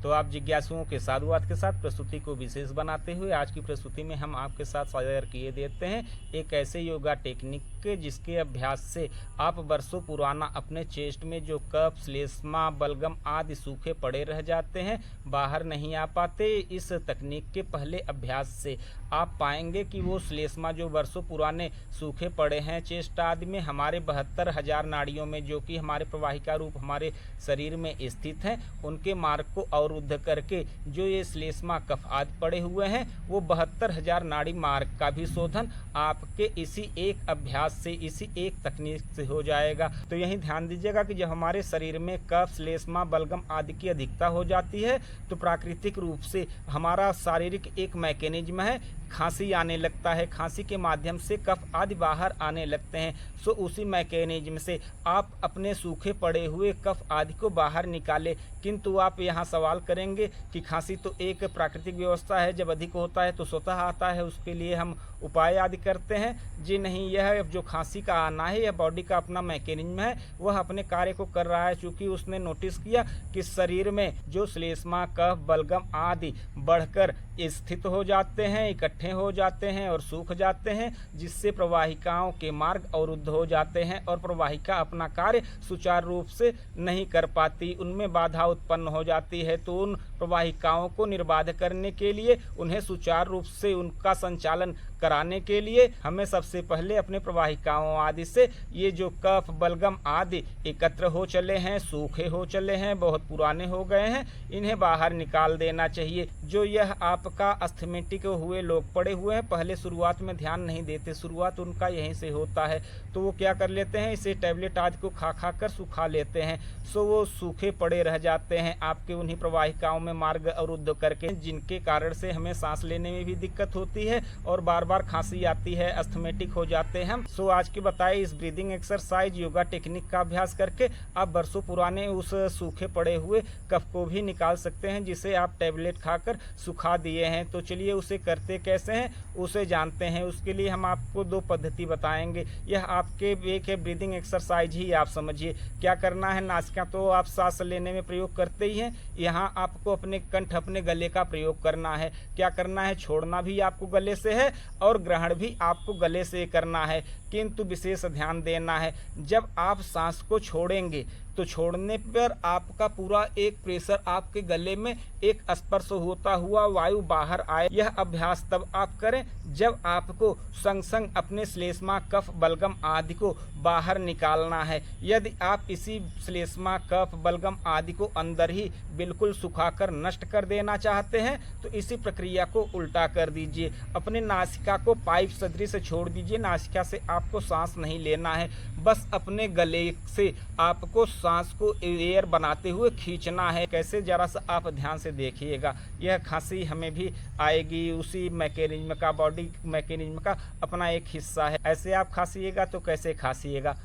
तो आप जिज्ञासुओं के साधुवाद के साथ प्रस्तुति को विशेष बनाते हुए आज की प्रस्तुति में हम आपके साथ शेयर किए देते हैं एक ऐसे योगा टेक्निक जिसके अभ्यास से आप वर्षों पुराना अपने चेस्ट में जो कफ, श्लेष्मा, बलगम आदि सूखे पड़े रह जाते हैं, बाहर नहीं आ पाते। इस तकनीक के पहले अभ्यास से आप पाएंगे कि वो श्लेष्मा जो वर्षों पुराने सूखे पड़े हैं चेस्ट आदि में, हमारे 72,000 नाड़ियों में जो कि हमारे प्रवाहिका रूप हमारे शरीर में स्थित हैं, उनके मार्ग को अवरुद्ध करके जो ये श्लेष्मा, कफ आदि पड़े हुए हैं, वो 72,000 नाड़ी मार्ग का भी शोधन आपके इसी एक अभ्यास से, इसी एक तकनीक से हो जाएगा। तो यही ध्यान दीजिएगा कि जब हमारे शरीर में कफ, श्लेष्मा, बलगम आदि की अधिकता हो जाती है तो प्राकृतिक रूप से हमारा शारीरिक एक मैकेनिज्म है, खांसी आने लगता है, खांसी के माध्यम से कफ आदि बाहर आने लगते हैं। सो उसी मैकेनिज्म से आप अपने सूखे पड़े हुए कफ आदि को बाहर निकालें। किंतु आप यहाँ सवाल करेंगे कि खांसी तो एक प्राकृतिक व्यवस्था है, जब अधिक होता है तो स्वतः आता है, उसके लिए हम उपाय आदि करते हैं। जी नहीं, यह जो खांसी का आना है यह बॉडी का अपना मैकेनिज्म है, वह अपने कार्य को कर रहा है। चूँकि उसने नोटिस किया कि शरीर में जो श्लेष्मा, कफ, बलगम आदि बढ़कर स्थित हो जाते हैं, इकट्ठे हो जाते हैं और सूख जाते हैं, जिससे प्रवाहिकाओं के मार्ग अवरुद्ध हो जाते हैं और प्रवाहिका अपना कार्य सुचारू रूप से नहीं कर पाती, उनमें बाधा उत्पन्न हो जाती है। तो उन प्रवाहिकाओं को निर्बाध करने के लिए, उन्हें सुचारू रूप से उनका संचालन कराने के लिए हमें सबसे पहले अपने प्रवाहिकाओं आदि से ये जो कफ, बलगम आदि एकत्र हो चले हैं, सूखे हो चले हैं, बहुत पुराने हो गए हैं, इन्हें बाहर निकाल देना चाहिए। जो यह आपका अस्थमेटिक हुए लोग पड़े हुए हैं, पहले शुरुआत में ध्यान नहीं देते, शुरुआत उनका यहीं से होता है, तो वो क्या कर लेते हैं, इसे टैबलेट आदि को खा खा कर सुखा लेते हैं। सो वो सूखे पड़े रह जाते हैं आपके उन्हीं प्रवाहिकाओं में मार्ग अवरुद्ध करके, जिनके कारण से हमें सांस लेने में भी दिक्कत होती है और बार बार खांसी आती है, अस्थमेटिक हो जाते हैं हम। सो आज की बताए इस ब्रीदिंग एक्सरसाइज योगा टेक्निक का अभ्यास करके आप वर्षों पुराने उस सूखे पड़े हुए कफ को भी निकाल सकते हैं, जिसे आप टैबलेट खाकर सुखा दिए हैं। तो चलिए उसे करते कैसे हैं उसे जानते हैं। उसके लिए हम आपको 2 पद्धति बताएंगे। यह आपके एक है ब्रीदिंग एक्सरसाइज ही आप समझिए। क्या करना है, नासिका तो आप सांस लेने में प्रयोग करते ही हैं, यहाँ आपको अपने कंठ, अपने गले का प्रयोग करना है। क्या करना है, छोड़ना भी आपको गले से है और ग्रहण भी आपको गले से करना है, किंतु विशेष ध्यान देना है। जब आप सांस को छोड़ेंगे तो छोड़ने पर आपका पूरा एक प्रेशर आपके गले में एक स्पर्श होता हुआ वायु बाहर आए। यह अभ्यास तब आप करें जब आपको संग संग अपने श्लेष्मा, कफ, बलगम आदि को बाहर निकालना है। यदि आप इसी श्लेष्मा, कफ, बलगम आदि को अंदर ही बिल्कुल सुखाकर नष्ट कर देना चाहते हैं तो इसी प्रक्रिया को उल्टा कर दीजिए। अपने नासिका को पाइप सदृश छोड़ दीजिए, नासिका से आपको सांस नहीं लेना है, बस अपने गले से आपको सांस को एयर बनाते हुए खींचना है। कैसे, जरा सा आप ध्यान से देखिएगा। यह खांसी हमें भी आएगी, उसी मैकेनिज्म का, बॉडी मैकेनिज्म का अपना एक हिस्सा है। ऐसे आप खांसीएगा तो कैसे खांसीएगा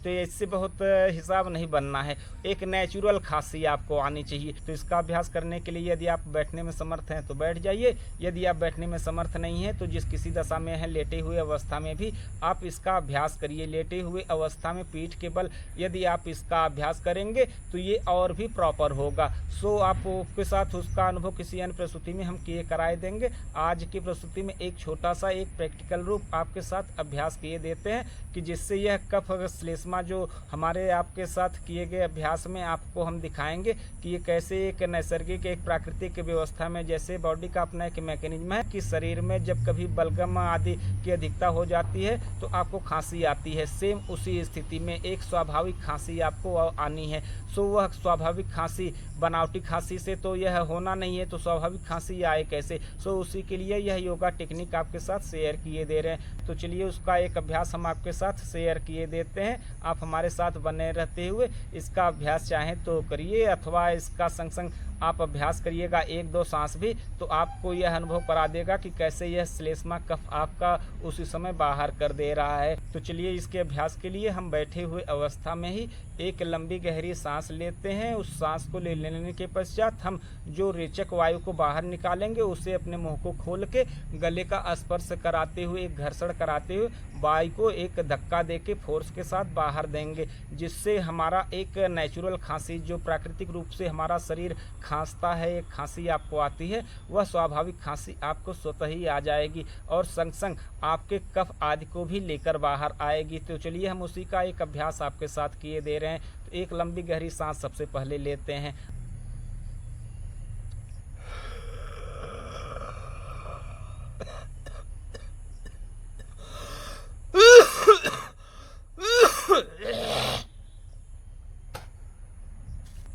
तो इससे बहुत हिसाब नहीं बनना है, एक नेचुरल खांसी आपको आनी चाहिए। तो इसका अभ्यास करने के लिए यदि आप बैठने में समर्थ हैं तो बैठ जाइए, यदि आप बैठने में समर्थ नहीं हैं तो जिस किसी दशा में है, लेटे हुए अवस्था में भी आप इसका अभ्यास करिए। लेटे हुए अवस्था में पीठ के बल यदि आप इसका अभ्यास करेंगे तो ये और भी प्रॉपर होगा। सो आपके साथ उसका अनुभव किसी अन्य प्रस्तुति में हम किए कराए देंगे। आज की प्रस्तुति में एक छोटा सा एक प्रैक्टिकल रूप आपके साथ अभ्यास किए देते हैं कि जिससे यह कफ, श्लेष्मा जो हमारे आपके साथ किए गए अभ्यास में आपको हम दिखाएंगे कि ये कैसे एक नैसर्गिक, एक प्राकृतिक व्यवस्था में, जैसे बॉडी का अपना एक मैकेनिज्म है कि शरीर में जब कभी बलगम आदि की अधिकता हो जाती है तो आपको खांसी आती है, सेम उसी स्थिति में एक स्वाभाविक खांसी आपको आनी है। सो वह स्वाभाविक खांसी, बनावटी खांसी से तो यह होना नहीं है, तो स्वाभाविक खांसी आए कैसे। सो उसी के लिए यह योगा टेक्निक आपके साथ शेयर किए दे रहे हैं। तो चलिए उसका एक अभ्यास हम आपके साथ शेयर किए देते हैं। आप हमारे साथ बने रहते हुए इसका अभ्यास चाहें तो करिए, अथवा इसका संग संग आप अभ्यास करिएगा 1-2 सांस भी, तो आपको यह अनुभव करा देगा कि कैसे यह श्लेष्मा, कफ आपका उसी समय बाहर कर दे रहा है। तो चलिए इसके अभ्यास के लिए हम बैठे हुए अवस्था में ही एक लंबी गहरी सांस लेते हैं। उस सांस को ले लेने के पश्चात हम जो रेचक वायु को बाहर निकालेंगे उसे अपने मुंह को खोल के गले का स्पर्श कराते हुए, एक घर्षण कराते हुए वायु को एक धक्का देके फोर्स के साथ बाहर देंगे, जिससे हमारा एक नेचुरल खांसी, जो प्राकृतिक रूप से हमारा शरीर खांसता है, एक खांसी आपको आती है, वह स्वाभाविक खांसी आपको स्वतः ही आ जाएगी और संग संग आपके कफ आदि को भी लेकर बाहर आएगी। तो चलिए हम उसी का एक अभ्यास आपके साथ किए दे रहे हैं। तो एक लंबी गहरी सांस सबसे पहले लेते हैं।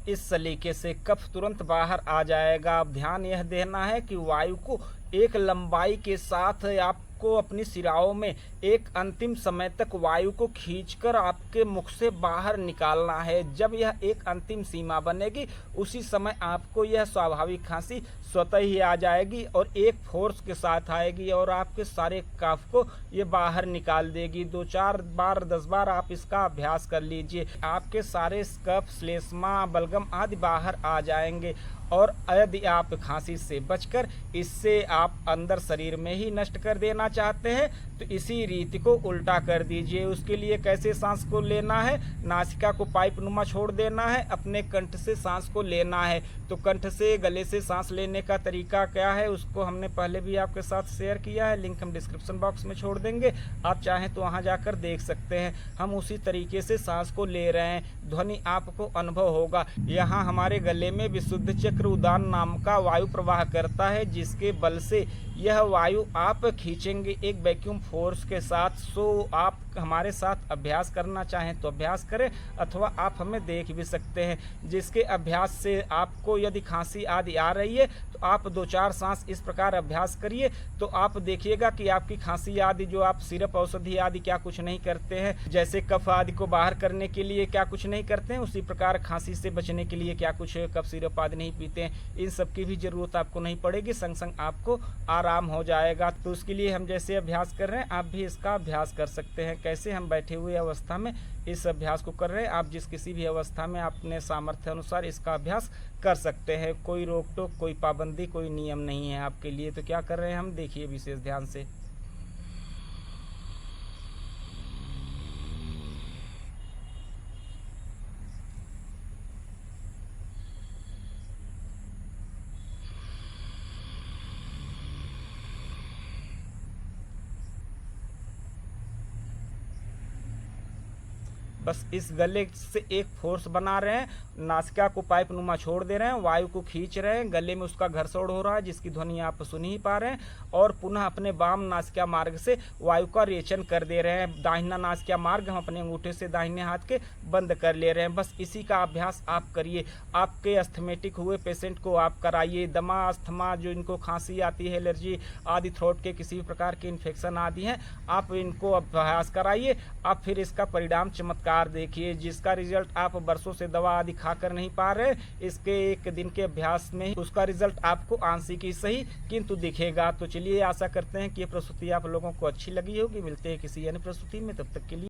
इस सलीके से कफ तुरंत बाहर आ जाएगा। अब ध्यान यह देना है कि वायु को एक लंबाई के साथ आपको अपनी सिराओं में एक अंतिम समय तक वायु को खींचकर आपके मुख से बाहर निकालना है। जब यह एक अंतिम सीमा बनेगी उसी समय आपको यह स्वाभाविक खांसी स्वतः ही आ जाएगी और एक फोर्स के साथ आएगी और आपके सारे कफ को ये बाहर निकाल देगी। 2-4 बार 10 बार आप इसका अभ्यास कर लीजिए। आपके सारे कफ, श्लेष्मा, बलगम आदि बाहर आ जाएंगे। और यदि आप खांसी से बचकर इससे आप अंदर शरीर में ही नष्ट कर देना चाहते हैं तो इसी रीति को उल्टा कर दीजिए। उसके लिए कैसे सांस को लेना है, नासिका को पाइप नुमा छोड़ देना है, अपने कंठ से सांस को लेना है। तो कंठ से गले से सांस लेने का तरीका क्या है उसको हमने पहले भी आपके साथ शेयर किया है, लिंक हम डिस्क्रिप्शन बॉक्स में छोड़ देंगे, आप चाहें तो वहां जाकर देख सकते हैं। हम उसी तरीके से सांस को ले रहे हैं, ध्वनि आपको अनुभव होगा। यहाँ हमारे गले में विशुद्ध चक्र उदान नाम का वायु प्रवाह करता है, जिसके बल से यह वायु आप खींचेंगे एक वैक्यूम फोर्स के साथ। सो आप हमारे साथ अभ्यास करना चाहें तो अभ्यास करें, अथवा आप हमें देख भी सकते हैं, जिसके अभ्यास से आपको यदि खांसी आदि आ रही है तो आप 2-4 सांस इस प्रकार अभ्यास करिए तो आप देखिएगा कि आपकी खांसी आदि, जो आप सिरप औषधि आदि क्या कुछ नहीं करते हैं, जैसे कफ आदि को बाहर करने के लिए क्या कुछ नहीं करते हैं, उसी प्रकार खांसी से बचने के लिए क्या कुछ कफ सिरप आदि नहीं पीते हैं, इन सब की भी जरूरत आपको नहीं पड़ेगी, संग संग आपको आराम हो जाएगा। तो उसके लिए हम जैसे अभ्यास कर रहे हैं आप भी इसका अभ्यास कर सकते हैं। कैसे, हम बैठे हुए अवस्था में इस अभ्यास को कर रहे हैं, आप जिस किसी भी अवस्था में अपने सामर्थ्य अनुसार इसका अभ्यास कर सकते हैं। कोई रोक टोक, कोई पाबंदी, कोई नियम नहीं है आपके लिए। तो क्या कर रहे हैं हम, देखिए विशेष ध्यान से। बस इस गले से एक फोर्स बना रहे हैं, नासिका को पाइप नुमा छोड़ दे रहे हैं, वायु को खींच रहे हैं, गले में उसका घर्षण हो रहा है जिसकी ध्वनि आप सुन ही पा रहे हैं, और पुनः अपने वाम नासिका मार्ग से वायु का रेचन कर दे रहे हैं। दाहिना नासिका मार्ग हम अपने अंगूठे से दाहिने हाथ के बंद कर ले रहे हैं। बस इसी का अभ्यास आप करिए। आपके अस्थमेटिक हुए पेशेंट को आप कराइए, दमा, अस्थमा, जो इनको खांसी आती है, एलर्जी आदि, थ्रोट के किसी भी प्रकार के इन्फेक्शन आदि हैं, आप इनको अभ्यास कराइए। आप फिर इसका परिणाम चमत्कार देखिए, जिसका रिजल्ट आप वर्षों से दवा आदि खाकर नहीं पा रहे, इसके एक दिन के अभ्यास में ही उसका रिजल्ट आपको आंशिक ही सही किंतु दिखेगा। तो चलिए, आशा करते हैं कि ये प्रस्तुति आप लोगों को अच्छी लगी होगी। मिलते हैं किसी अन्य प्रस्तुति में, तब तक के लिए।